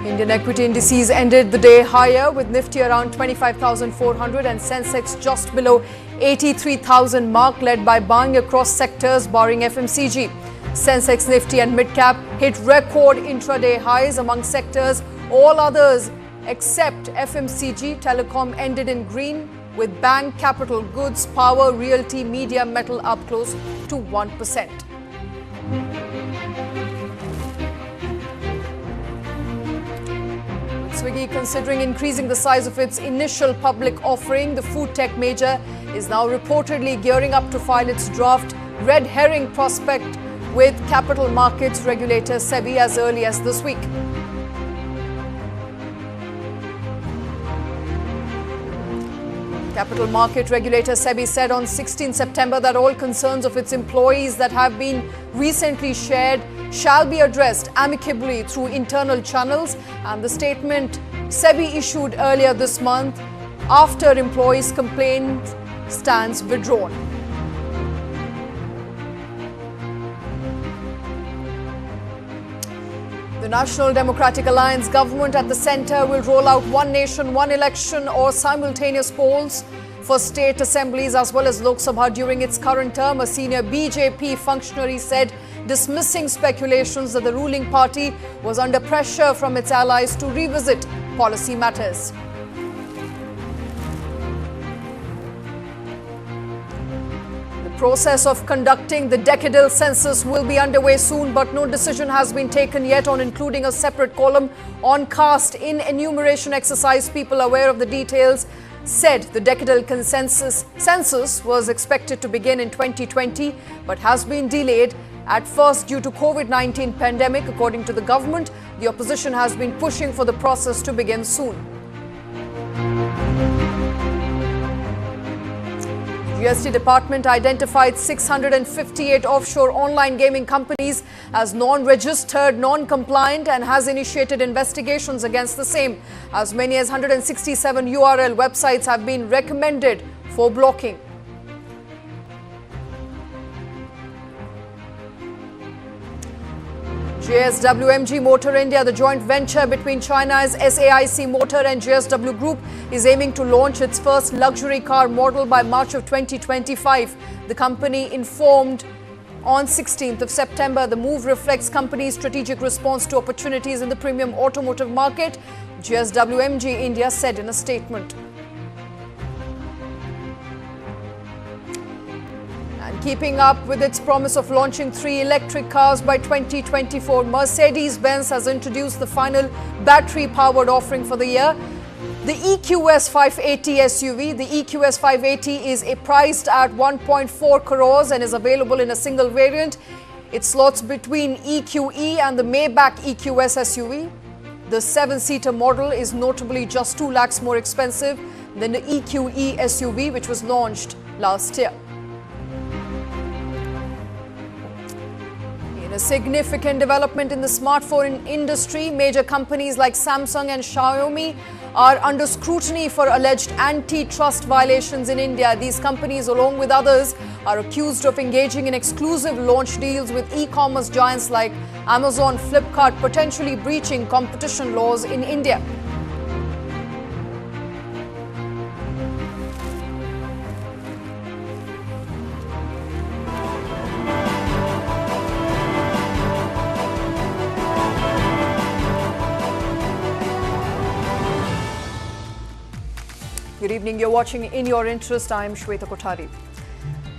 Indian equity indices ended the day higher with Nifty around 25,400 and Sensex just below 83,000 mark, led by buying across sectors barring FMCG. Sensex, Nifty and Midcap hit record intraday highs among sectors. All others except FMCG, telecom ended in green, with bank, capital goods, power, realty, media, metal up close to 1%. Swiggy considering increasing the size of its initial public offering, the food tech major is now reportedly gearing up to file its draft red herring prospect with capital markets regulator SEBI as early as this week. Capital market regulator SEBI said on 16 September that all concerns of its employees that have been recently shared shall be addressed amicably through internal channels, and the statement SEBI issued earlier this month after employees' complaint stands withdrawn. The National Democratic Alliance government at the centre will roll out one nation, one election or simultaneous polls for state assemblies as well as Lok Sabha during its current term, a senior BJP functionary said, dismissing speculations that the ruling party was under pressure from its allies to revisit policy matters. The process of conducting the decadal census will be underway soon, but no decision has been taken yet on including a separate column on caste in enumeration exercise. People aware of the details said the decadal census was expected to begin in 2020 but has been delayed at first due to COVID-19 pandemic. According to the government, the opposition has been pushing for the process to begin soon. GST department identified 658 offshore online gaming companies as non-registered, non-compliant and has initiated investigations against the same. As many as 167 URL websites have been recommended for blocking. JSWMG Motor India, the joint venture between China's SAIC Motor and JSW Group, is aiming to launch its first luxury car model by March of 2025. The company informed on 16th of September. The move reflects company's strategic response to opportunities in the premium automotive market, JSWMG India said in a statement. Keeping up with its promise of launching 3 electric cars by 2024, Mercedes-Benz has introduced the final battery-powered offering for the year. The EQS 580 SUV. The EQS 580 is priced at 1.4 crores and is available in a single variant. It slots between EQE and the Maybach EQS SUV. The 7-seater model is notably just 2 lakhs more expensive than the EQE SUV, which was launched last year. A significant development in the smartphone industry, major companies like Samsung and Xiaomi are under scrutiny for alleged antitrust violations in India. These companies, along with others, are accused of engaging in exclusive launch deals with e-commerce giants like Amazon, Flipkart, potentially breaching competition laws in India. Good evening. You're watching In Your Interest. I'm Shweta Kothari.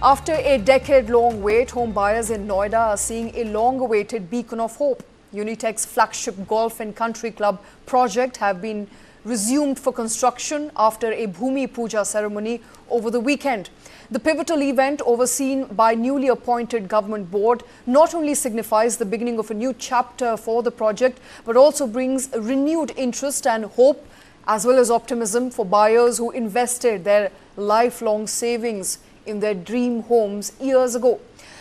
After a decade-long wait, home buyers in Noida are seeing a long-awaited beacon of hope. Unitech's flagship golf and country club project have been resumed for construction after a bhoomi puja ceremony over the weekend. The pivotal event, overseen by newly appointed government board, not only signifies the beginning of a new chapter for the project, but also brings renewed interest and hope as well as optimism for buyers who invested their lifelong savings in their dream homes years ago.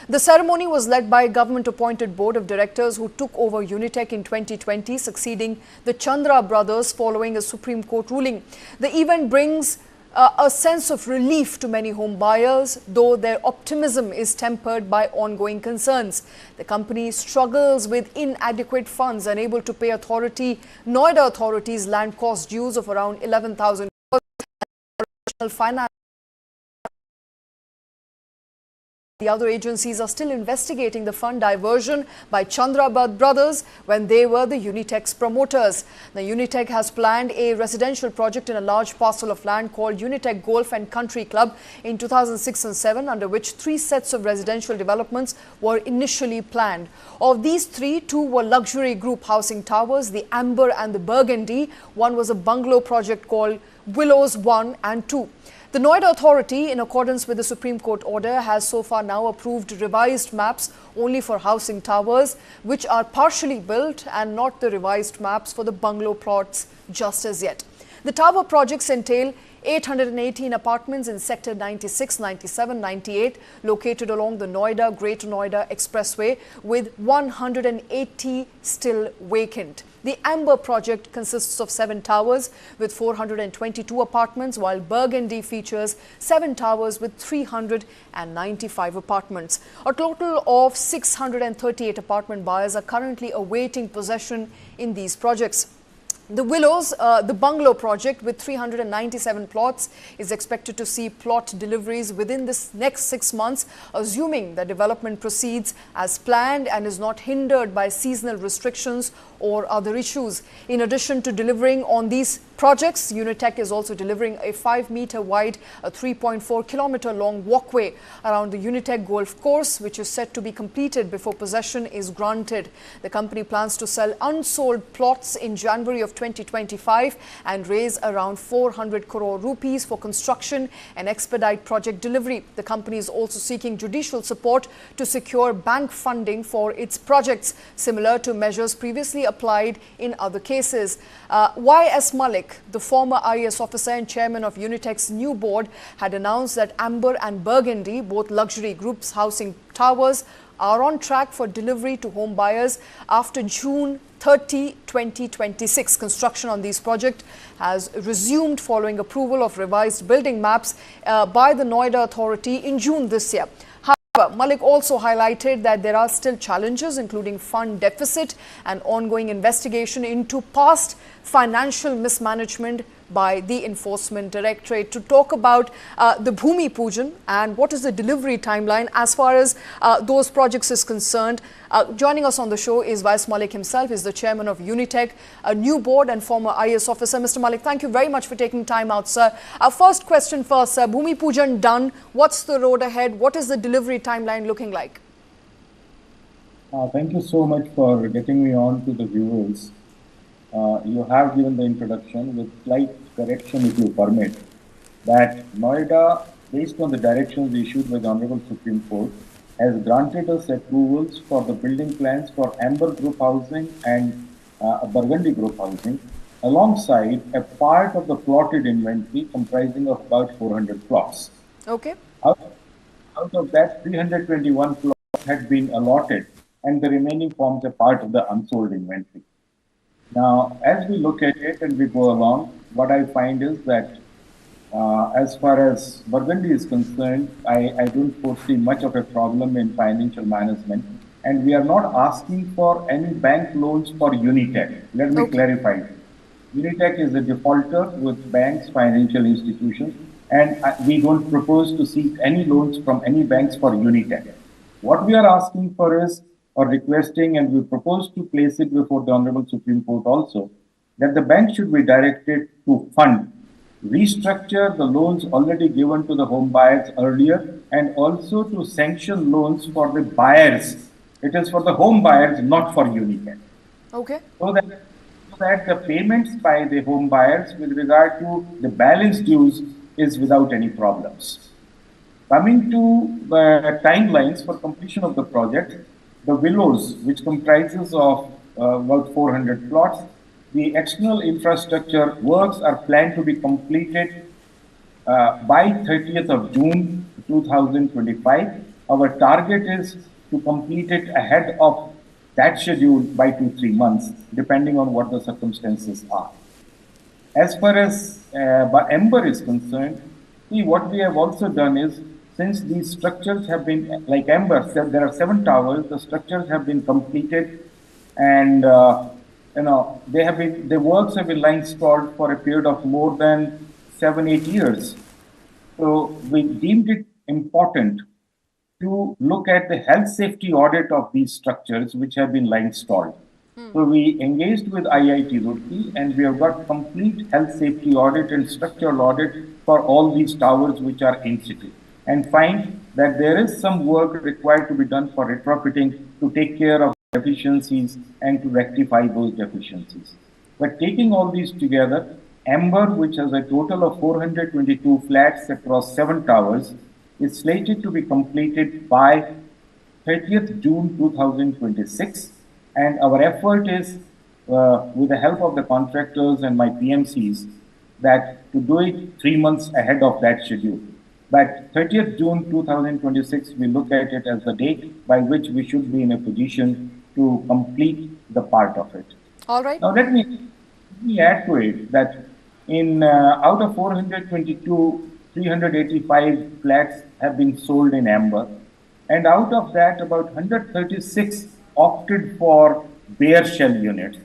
The ceremony was led by a government-appointed board of directors who took over Unitech in 2020, succeeding the Chandra brothers following a Supreme Court ruling. The event brings a sense of relief to many home buyers, though their optimism is tempered by ongoing concerns. The company struggles with inadequate funds, unable to pay Noida Authority's land cost dues of around 11,000 finance. The other agencies are still investigating the fund diversion by Chandra brothers when they were the Unitechs promoters. The Unitech has planned a residential project in a large parcel of land called Unitech Golf and Country Club in 2006 and 7, under which 3 sets of residential developments were initially planned. Of these 3, 2 were luxury group housing towers, the Amber and the Burgundy. One was a bungalow project called Willows 1 and 2. The Noida Authority, in accordance with the Supreme Court order, has so far now approved revised maps only for housing towers, which are partially built, and not the revised maps for the bungalow plots just as yet. The tower projects entail 818 apartments in Sector 96, 97, 98, located along the Noida-Greater Noida Expressway, with 180 still vacant. The Amber project consists of 7 towers with 422 apartments, while Burgundy features 7 towers with 395 apartments. A total of 638 apartment buyers are currently awaiting possession in these projects. The Willows, the bungalow project with 397 plots, is expected to see plot deliveries within this next 6 months, assuming the development proceeds as planned and is not hindered by seasonal restrictions or other issues. In addition to delivering on these projects, Unitech is also delivering a 5-meter wide, a 3.4-kilometer long walkway around the Unitech golf course, which is set to be completed before possession is granted. The company plans to sell unsold plots in January of 2025 and raise around 400 crore rupees for construction and expedite project delivery. The company is also seeking judicial support to secure bank funding for its projects, similar to measures previously applied in other cases. YS Malik, the former IS officer and chairman of Unitech's new board, had announced that Amber and Burgundy, both luxury groups housing towers, are on track for delivery to home buyers after June 30, 2026. Construction on these projects has resumed following approval of revised building maps by the Noida Authority in June this year. However, Malik also highlighted that there are still challenges, including fund deficit and ongoing investigation into past financial mismanagement by the Enforcement Directorate. To talk about the Bhoomi Pujan and what is the delivery timeline as far as those projects is concerned, joining us on the show is YS Malik himself. He's the chairman of Unitech, a new board and former IS officer. Mr. Malik, thank you very much for taking time out, sir. Our first question first, sir. Bhoomi Pujan done. What's the road ahead? What is the delivery timeline looking like? Thank you so much for getting me on to the viewers. You have given the introduction with slight correction, if you permit, that Noida, based on the directions issued by the Honorable Supreme Court, has granted us approvals for the building plans for Amber Group Housing and Burgundy Group Housing, alongside a part of the plotted inventory comprising of about 400 plots. Okay. Out of that, 321 plots had been allotted, and the remaining forms a part of the unsold inventory. Now, as we look at it and we go along, what I find is that as far as Burgundy is concerned, I don't foresee much of a problem in financial management, and we are not asking for any bank loans for Unitech. Let me clarify. Unitech is a defaulter with banks, financial institutions, and we don't propose to seek any loans from any banks for Unitech. What we are asking for is, or requesting, and we propose to place it before the Honorable Supreme Court also, that the bank should be directed to fund, restructure the loans already given to the home buyers earlier, and also to sanction loans for the buyers. It is for the home buyers, not for Unitech. Okay. So that the payments by the home buyers with regard to the balance dues is without any problems. Coming to the timelines for completion of the project, the Willows, which comprises of about 400 plots, the external infrastructure works are planned to be completed by 30th of June 2025. Our target is to complete it ahead of that schedule by 2-3 months, depending on what the circumstances are. As far as Ember is concerned, see what we have also done is, since these structures have been like Ember, there are 7 towers. The structures have been completed, and the works have been lying stalled for a period of more than 7-8 years. So we deemed it important to look at the health safety audit of these structures which have been lying stalled. So we engaged with IIT Roorkee, and we have got complete health safety audit and structural audit for all these towers which are in situ, and find that there is some work required to be done for retrofitting to take care of deficiencies and to rectify those deficiencies. But taking all these together, Amber, which has a total of 422 flats across 7 towers, is slated to be completed by 30th June 2026. And our effort is, with the help of the contractors and my PMCs, that to do it 3 months ahead of that schedule. But 30th June 2026, we look at it as the date by which we should be in a position to complete the part of it. All right. Now let me add to it that in out of 422, 385 flats have been sold in Amber, and out of that, about 136 opted for bare shell units,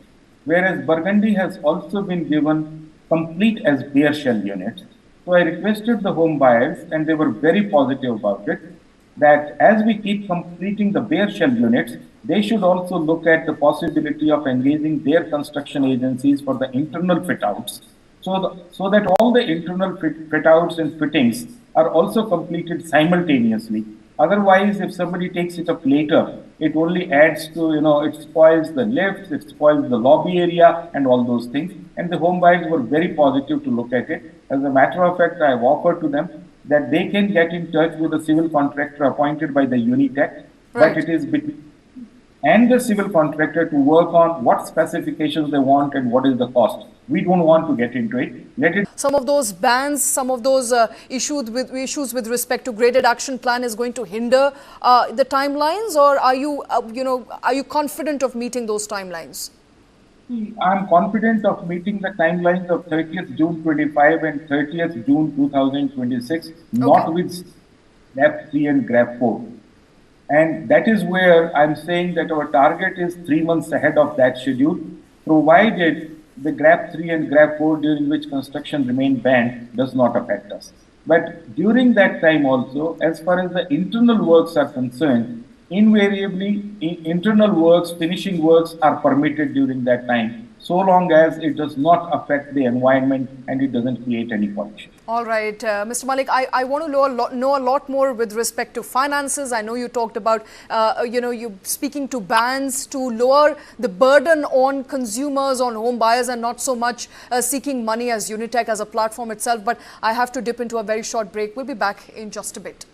whereas Burgundy has also been given complete as bare shell units. So I requested the home buyers, and they were very positive about it, that as we keep completing the bare shell units, they should also look at the possibility of engaging their construction agencies for the internal fit outs, so that all the internal fit outs and fittings are also completed simultaneously. Otherwise, if somebody takes it up later, it only adds to, it spoils the lifts, it spoils the lobby area and all those things. And the home buyers were very positive to look at it. As a matter of fact, I have offered to them that they can get in touch with the civil contractor appointed by the Unitech, right. But it is between and the civil contractor to work on what specifications they want and what is the cost. We don't want to get into it. Some of those bans, some of those issues with respect to graded action plan is going to hinder the timelines, or are you confident of meeting those timelines? I'm confident of meeting the timelines of 30th June 25 and 30th June 2026, not with GRAP 3 and GRAP 4. And that is where I'm saying that our target is 3 months ahead of that schedule, provided the GRAP 3 and GRAP 4, during which construction remain banned, does not affect us. But during that time also, as far as the internal works are concerned, invariably internal works, finishing works are permitted during that time, so long as it does not affect the environment and it doesn't create any pollution. All right, Mr. Malik, I want to know a lot more with respect to finances. I know you talked about, you speaking to bans to lower the burden on consumers, on home buyers, and not so much seeking money as Unitech as a platform itself. But I have to dip into a very short break. We'll be back in just a bit.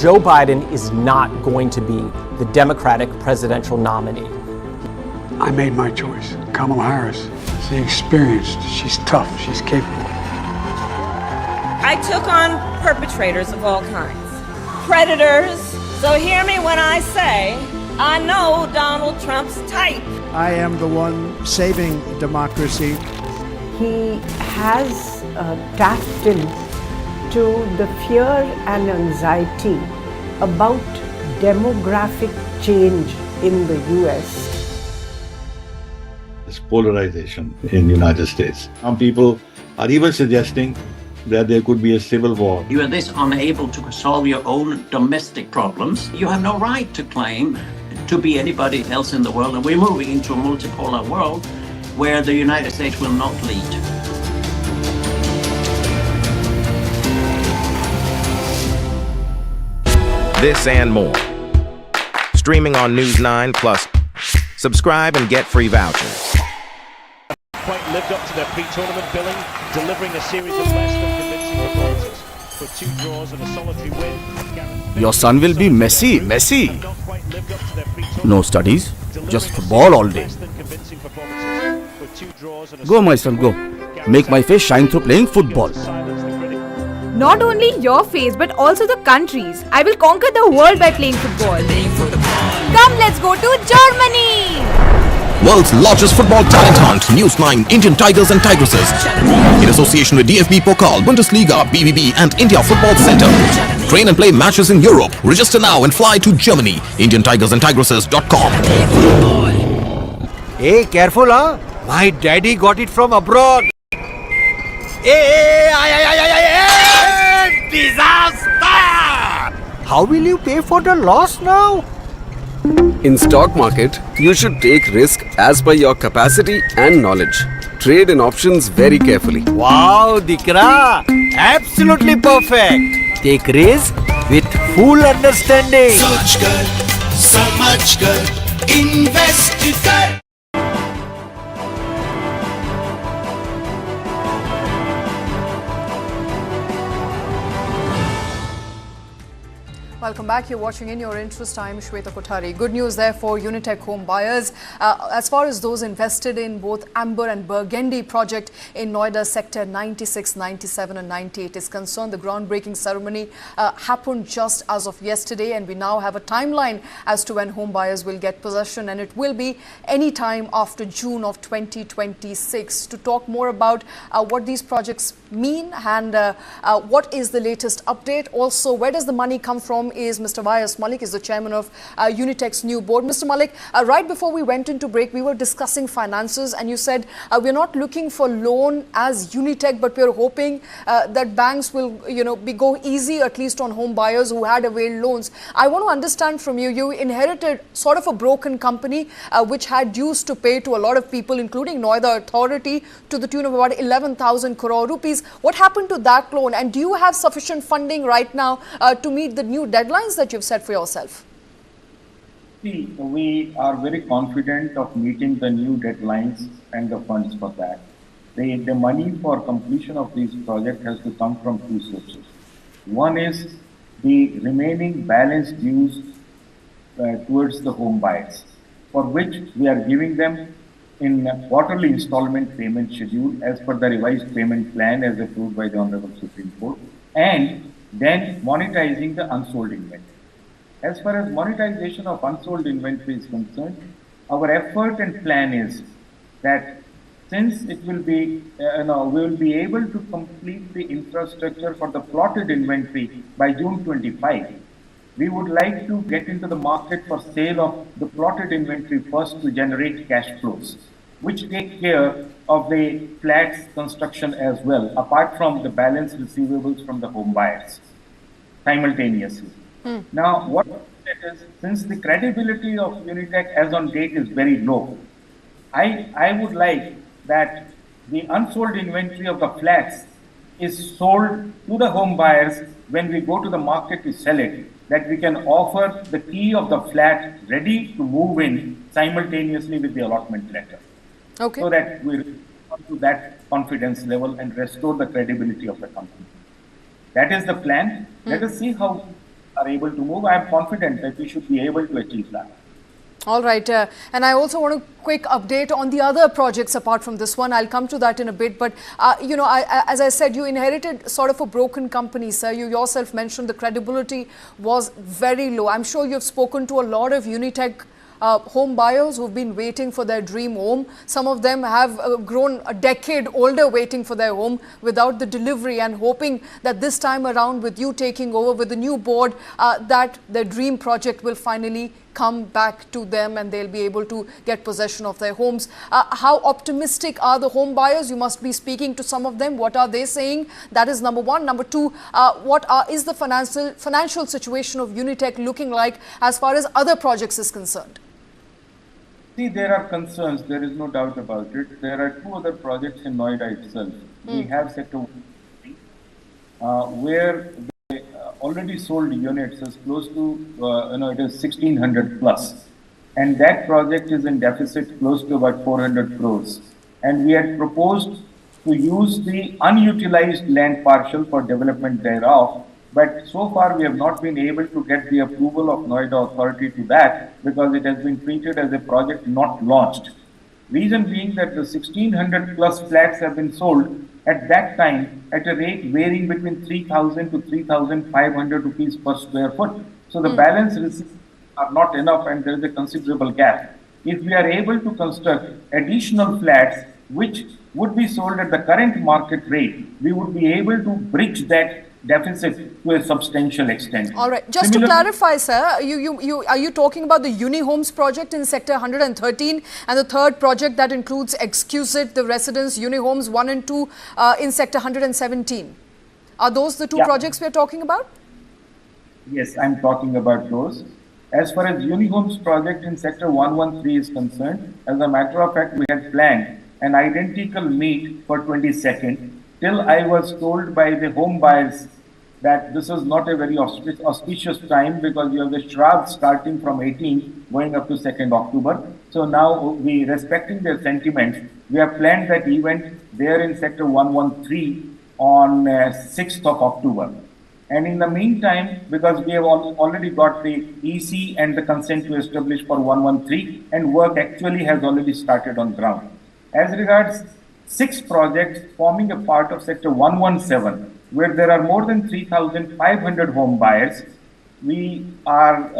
Joe Biden is not going to be the Democratic presidential nominee. I made my choice. Kamala Harris. She's experienced. She's tough. She's capable. I took on perpetrators of all kinds. Predators. So hear me when I say, I know Donald Trump's type. I am the one saving democracy. He has tapped into the fear and anxiety about demographic change in the US. This polarization in the United States. Some people are even suggesting that there could be a civil war. You are this unable to solve your own domestic problems. You have no right to claim to be anybody else in the world, and we're moving into a multipolar world where the United States will not lead. This and more. Streaming on News 9 Plus. Subscribe and get free vouchers. Quite lived up to their pre-tournament billing, delivering a series of less than convincing performances with 2 draws and a solitary win. Your son will be Messi. No studies, just football all day. performances with 2 draws and a Go, my son, go. Make my face shine through playing football. Not only your face, but also the country's. I will conquer the world by playing football. Come, let's go to Germany! World's largest football talent hunt, News 9 Indian Tigers and Tigresses. In association with DFB Pokal, Bundesliga, BVB and India Football Center. Train and play matches in Europe. Register now and fly to Germany. IndianTigersandTigresses.com. Hey, careful, huh? My daddy got it from abroad. Hey, disaster! How will you pay for the loss now? In stock market, you should take risk as per your capacity and knowledge. Trade in options very carefully. Wow, Dikra! Absolutely perfect. Take risk with full understanding. So much good. Invest good. Welcome back. You're watching In Your Interest. I'm Shweta Kothari. Good news there for Unitech home buyers. As far as those invested in both Amber and Burgundy project in Noida Sector 96, 97 and 98 is concerned, the groundbreaking ceremony happened just as of yesterday, and we now have a timeline as to when home buyers will get possession, and it will be any time after June of 2026. To talk more about what these projects mean and what is the latest update, also where does the money come from, is Mr. YS Malik, is the chairman of Unitech's new board. Mr. Malik, right before we went into break, we were discussing finances, and you said we're not looking for loan as Unitech, but we're hoping that banks will, go easy at least on home buyers who had availed loans. I want to understand from you, you inherited sort of a broken company which had dues to pay to a lot of people, including Noida Authority, to the tune of about 11,000 crore rupees. What happened to that loan, and do you have sufficient funding right now to meet the new deadlines that you've set for yourself? See, we are very confident of meeting the new deadlines and the funds for that. The money for completion of these projects has to come from two sources. One is the remaining balance dues towards the home buyers, for which we are giving them in quarterly installment payment schedule as per the revised payment plan as approved by the Honorable Supreme Court, and then monetizing the unsold inventory. As far as monetization of unsold inventory is concerned, our effort and plan is that since it will be, we will be able to complete the infrastructure for the plotted inventory by June 25, we would like to get into the market for sale of the plotted inventory first to generate cash flows, which take care of the flats construction as well, apart from the balance receivables from the home buyers simultaneously. Now, what it is, since the credibility of Unitech as on date is very low, I would like that the unsold inventory of the flats is sold to the home buyers when we go to the market to sell it, that we can offer the key of the flat ready to move in simultaneously with the allotment letter. Okay. So that we respond to that confidence level and restore the credibility of the company. That is the plan. Let us see how we are able to move. I am confident that we should be able to achieve that. All right. And I also want a quick update on the other projects apart from this one. I'll come to that in a bit. But, as I said, you inherited sort of a broken company, sir. You yourself mentioned the credibility was very low. I'm sure you've spoken to a lot of Unitech home buyers who've been waiting for their dream home. Some of them have grown a decade older waiting for their home without the delivery, and hoping that this time around, with you taking over with the new board, that their dream project will finally come back to them and they'll be able to get possession of their homes. How optimistic are the home buyers? You must be speaking to some of them. What are they saying? That is number one. Number two, what is the financial situation of Unitech looking like as far as other projects is concerned? See, there are concerns, there is no doubt about it. There are two other projects in Noida itself. We have Sector 1, where the already sold units is close to, it is 1600 plus. And that project is in deficit close to about 400 crores. And we had proposed to use the unutilized land parcel for development thereof. But so far we have not been able to get the approval of Noida Authority to that, because it has been treated as a project not launched. Reason being that the 1600 plus flats have been sold at that time at a rate varying between 3,000 to 3,500 rupees per square foot. So the balance receipts are not enough and there is a considerable gap. If we are able to construct additional flats which would be sold at the current market rate, we would be able to bridge that deficit to a substantial extent. All right. Just to clarify, sir, are you talking about the Unihomes project in Sector 113 and the third project that includes Exquisite, the residence Unihomes 1 and 2 in Sector 117? Are those the two projects we are talking about? Yes, I'm talking about those. As far as Unihomes project in Sector 113 is concerned, as a matter of fact, we had planned an identical meet for 22nd, till I was told by the home buyers that this is not a very auspicious time because you have the Shraddh starting from 18th going up to 2nd October. So now we, respecting their sentiments, we have planned that event there in Sector 113 on 6th of October. And in the meantime, because we have already got the EC and the consent to establish for 113 and work actually has already started on ground. As regards 6 projects forming a part of Sector 117, where there are more than 3,500 home buyers, we are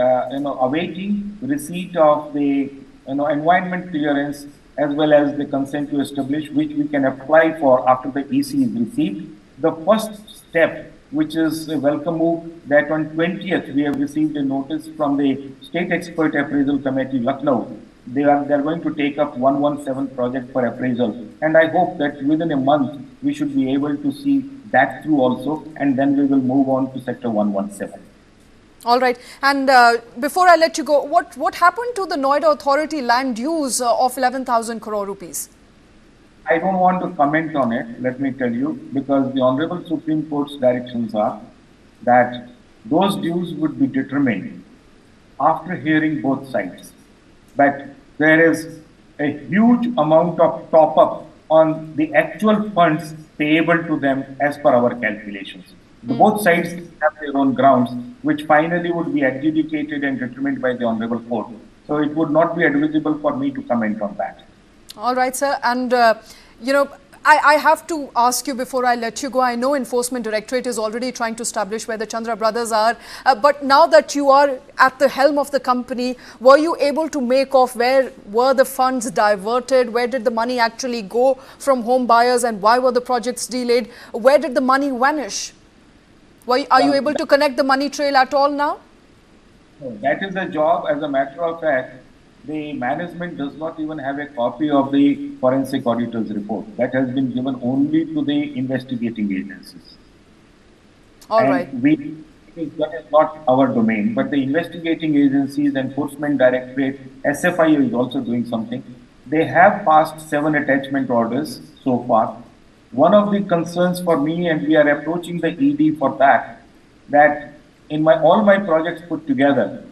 awaiting receipt of the environment clearance as well as the consent to establish, which we can apply for after the EC is received. The first step, which is a welcome move, that on 20th we have received a notice from the State Expert Appraisal Committee, Lucknow. They are going to take up 117 project for appraisal, and I hope that within a month we should be able to see that through also, and then we will move on to Sector 117. All right. And before I let you go, what happened to the Noida Authority land dues of 11,000 crore rupees? I don't want to comment on it, let me tell you, because the Honorable Supreme Court's directions are that those dues would be determined after hearing both sides. But there is a huge amount of top-up on the actual funds payable to them as per our calculations. Both sides have their own grounds, which finally would be adjudicated and determined by the Honorable Court. So it would not be advisable for me to comment on that. All right, sir. And, I have to ask you before I let you go. I know Enforcement Directorate is already trying to establish where the Chandra brothers are. But now that you are at the helm of the company, were you able to make off where were the funds diverted? Where did the money actually go from home buyers and why were the projects delayed? Where did the money vanish? Are you able to connect the money trail at all now? That is the job. As a matter of fact, the management does not even have a copy of the forensic auditor's report. That has been given only to the investigating agencies. All right. That is not our domain, but the investigating agencies, Enforcement Directorate, SFI is also doing something. They have passed 7 attachment orders so far. One of the concerns for me, and we are approaching the ED for that in all my projects put together,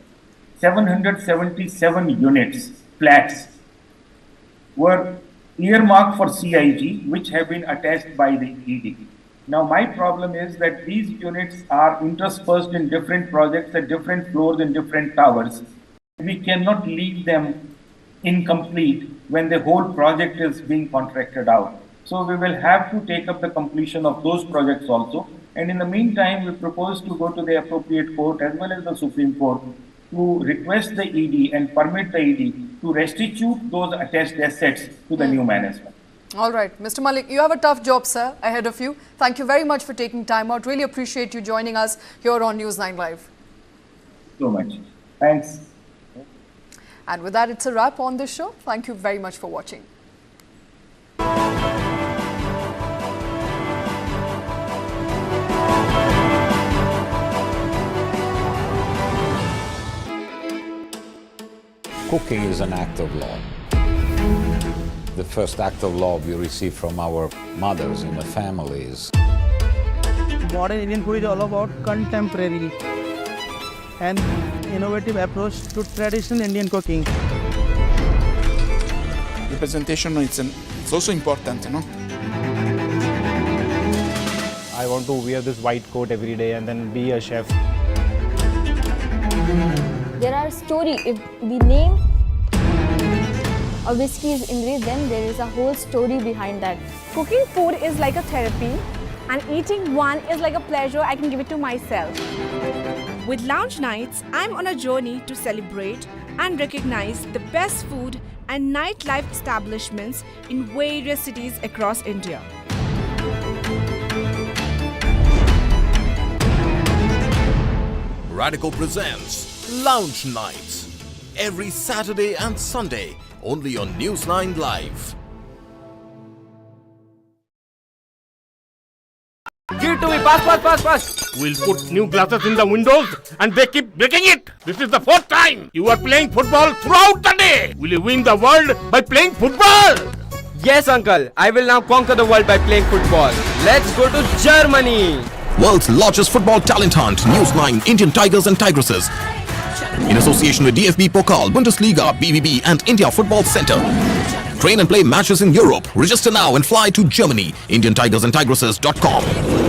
777 units, flats, were earmarked for CIG, which have been attached by the ED. Now, my problem is that these units are interspersed in different projects at different floors in different towers. We cannot leave them incomplete when the whole project is being contracted out. So we will have to take up the completion of those projects also. And in the meantime, we propose to go to the appropriate court as well as the Supreme Court to request the ED and permit the ED to restitute those attached assets to the new management. All right. Mr. Malik, you have a tough job, sir, ahead of you. Thank you very much for taking time out. Really appreciate you joining us here on News 9 Live. So much. Thanks. And with that, it's a wrap on this show. Thank you very much for watching. Cooking is an act of law. The first act of law we receive from our mothers in the families. Modern Indian food is all about contemporary and innovative approach to traditional Indian cooking. Representation it's also important, no? I want to wear this white coat every day and then be a chef. There are stories. If we name a whiskey is increased, then there is a whole story behind that. Cooking food is like a therapy and eating one is like a pleasure I can give it to myself. With Lounge Nights, I'm on a journey to celebrate and recognize the best food and nightlife establishments in various cities across India. Radico presents Lounge Nights every Saturday and Sunday only on Newsline Live. Give it to me, pass. We'll put new glasses in the windows and they keep breaking it. This is the fourth time you are playing football throughout the day. Will you win the world by playing football? Yes, uncle. I will now conquer the world by playing football. Let's go to Germany. World's largest football talent hunt, Newsline Indian Tigers and Tigresses. In association with DFB Pokal, Bundesliga, BVB and India Football Center. Train and play matches in Europe. Register now and fly to Germany. IndianTigersandTigresses.com.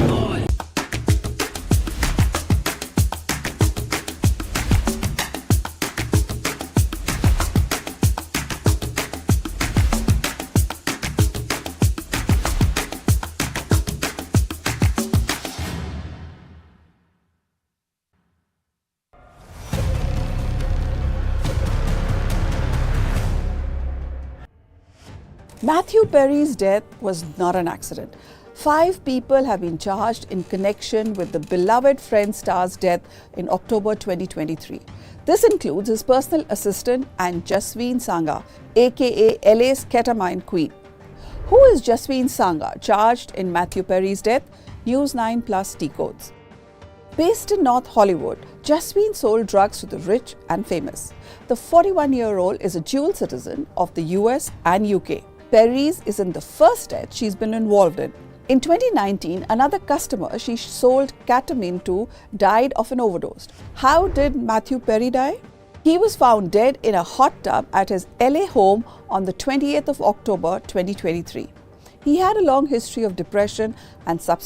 Matthew Perry's death was not an accident. 5 people have been charged in connection with the beloved Friends star's death in October 2023. This includes his personal assistant and Jasween Sangha, aka LA's Ketamine Queen. Who is Jasween Sangha, charged in Matthew Perry's death? News 9 Plus T-Codes. Based in North Hollywood, Jasween sold drugs to the rich and famous. The 41-year-old is a dual citizen of the US and UK. Perry's isn't the first death she's been involved in. In 2019, another customer she sold ketamine to died of an overdose. How did Matthew Perry die? He was found dead in a hot tub at his LA home on the 28th of October 2023. He had a long history of depression and substance